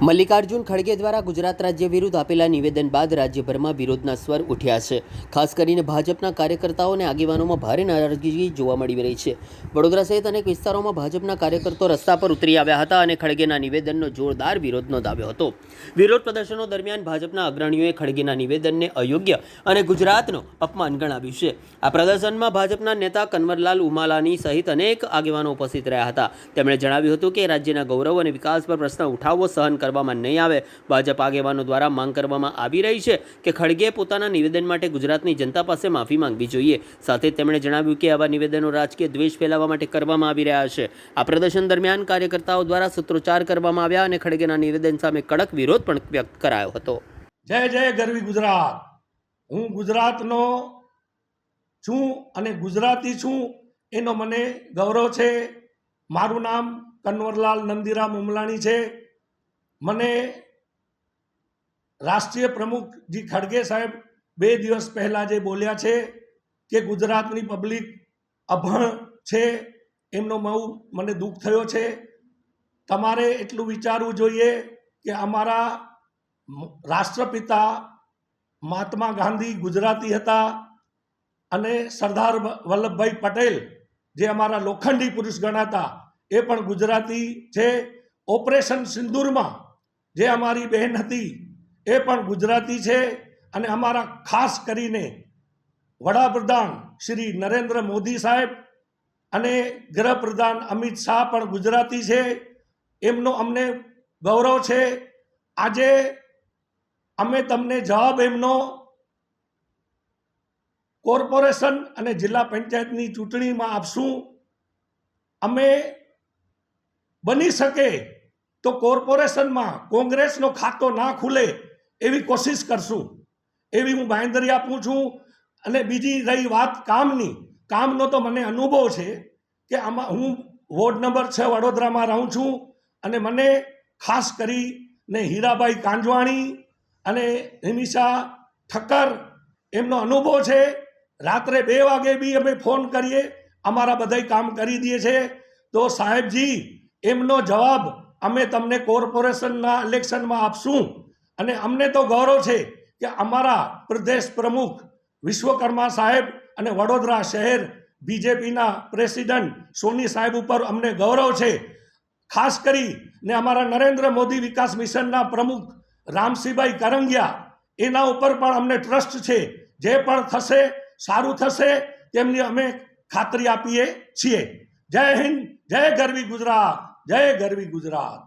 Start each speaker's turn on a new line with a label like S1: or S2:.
S1: મલ્લિકાર્જુન ખડગે દ્વારા ગુજરાત રાજ્ય વિરુદ્ધ આપેલા નિવેદન બાદ રાજ્યભરમાં વિરોધના સ્વર ઉઠ્યા છે। ખાસ કરીને ભાજપના કાર્યકર્તાઓ અને આગેવાનોમાં ભારે નારાજગી જોવા મળી રહી છે। વડોદરા સહિત અનેક વિસ્તારોમાં ભાજપના કાર્યકર્તાઓ રસ્તા પર ઉતરી આવ્યા હતા અને ખડગેના નિવેદનનો જોરદાર વિરોધ નોંધાવ્યો હતો। વિરોધ પ્રદર્શનો દરમિયાન ભાજપના અગ્રણીઓએ ખડગેના નિવેદનને અયોગ્ય અને ગુજરાતનું અપમાન ગણાવ્યું છે। આ પ્રદર્શનમાં ભાજપના નેતા કન્વરલાલ ઉમાલાની સહિત અનેક આગેવાનો ઉપસ્થિત રહ્યા હતા। તેમણે જણાવ્યું હતું કે રાજ્યના ગૌરવ અને વિકાસ પર પ્રશ્ન ઉઠાવવો સહન કરવામાં નહીં આવે। ભાજપ આગેવાનો દ્વારા માંગ કરવામાં આવી રહી છે કે ખડગે પોતાના નિવેદન માટે ગુજરાતની જનતા પાસે માફી માંગવી જોઈએ। સાથે તેમણે જણાવ્યું કે આવા નિવેદનો રાજકીય દ્વેષ ફેલાવવા માટે કરવામાં આવી રહ્યા છે। આ પ્રદર્શન દરમિયાન કાર્યકર્તાઓ દ્વારા સૂત્રોચ્ચાર કરવામાં આવ્યા અને ખડગેના નિવેદન સામે કડક વિરોધ પણ વ્યક્ત કરાયો હતો।
S2: જય જય ગરવી ગુજરાત। હું ગુજરાતનો છું અને ગુજરાતી છું એનો મને ગૌરવ છે। મારું નામ કન્વરલાલ નંદીરામ ઉમલાણી છે। મને રાષ્ટ્રીય પ્રમુખજી ખડગે સાહેબ 2 દિવસ પહેલાં જે બોલ્યા છે કે ગુજરાતની પબ્લિક અભણ છે એમનો મને દુઃખ થયો છે। તમારે એટલું વિચારવું જોઈએ કે અમારા રાષ્ટ્રપિતા મહાત્મા ગાંધી ગુજરાતી હતા અને સરદાર વલ્લભભાઈ પટેલ જે અમારા લોખંડી પુરુષ ગણાતા એ પણ ગુજરાતી છે। ઓપરેશન સિંદૂરમાં જે અમારી બહેન હતી એ પણ ગુજરાતી છે અને અમારા ખાસ કરીને વડાપ્રધાન શ્રી નરેન્દ્ર મોદી સાહેબ અને ગૃહપ્રધાન અમિત શાહ પણ ગુજરાતી છે। એમનો અમને ગૌરવ છે। આજે અમે તમને જવાબ એમનો કોર્પોરેશન અને જિલ્લા પંચાયતની ચૂંટણીમાં આપશું। અમે બની શકે તો કોર્પોરેશનમાં કોંગ્રેસનો ખાતો ના ખુલે એવી કોશિશ કરશું એવી હું બાંયધરી આપું છું। અને બીજી રહી વાત કામનો તો મને અનુભવ છે કે આમાં હું વોર્ડ નંબર 6 વડોદરામાં રહું છું અને મને ખાસ કરીને હીરાભાઈ કાંજવાણી અને હિમિશા ઠક્કર એમનો અનુભવ છે। રાત્રે 2 વાગે બી અમે ફોન કરીએ અમારા બધાય કામ કરી દઈએ છે। તો સાહેબજી એમનો જવાબ અમે તમને કોર્પોરેશનના ઇલેક્શનમાં આપશું। અને અમને તો ગૌરવ છે કે અમારા પ્રદેશ પ્રમુખ વિશ્વકર્મા સાહેબ અને વડોદરા શહેર બીજેપીના પ્રેસિડન્ટ સોની સાહેબ ઉપર અમને ગૌરવ છે। ખાસ કરીને અમારા નરેન્દ્ર મોદી વિકાસ મિશનના પ્રમુખ રામસિંહભાઈ કરંગિયા એના ઉપર પણ અમને ટ્રસ્ટ છે। જે પણ થશે સારું થશે તેમની અમે ખાતરી આપીએ છીએ। જય હિન્દ, જય ગરવી ગુજરાત, જય ગરવી ગુજરાત।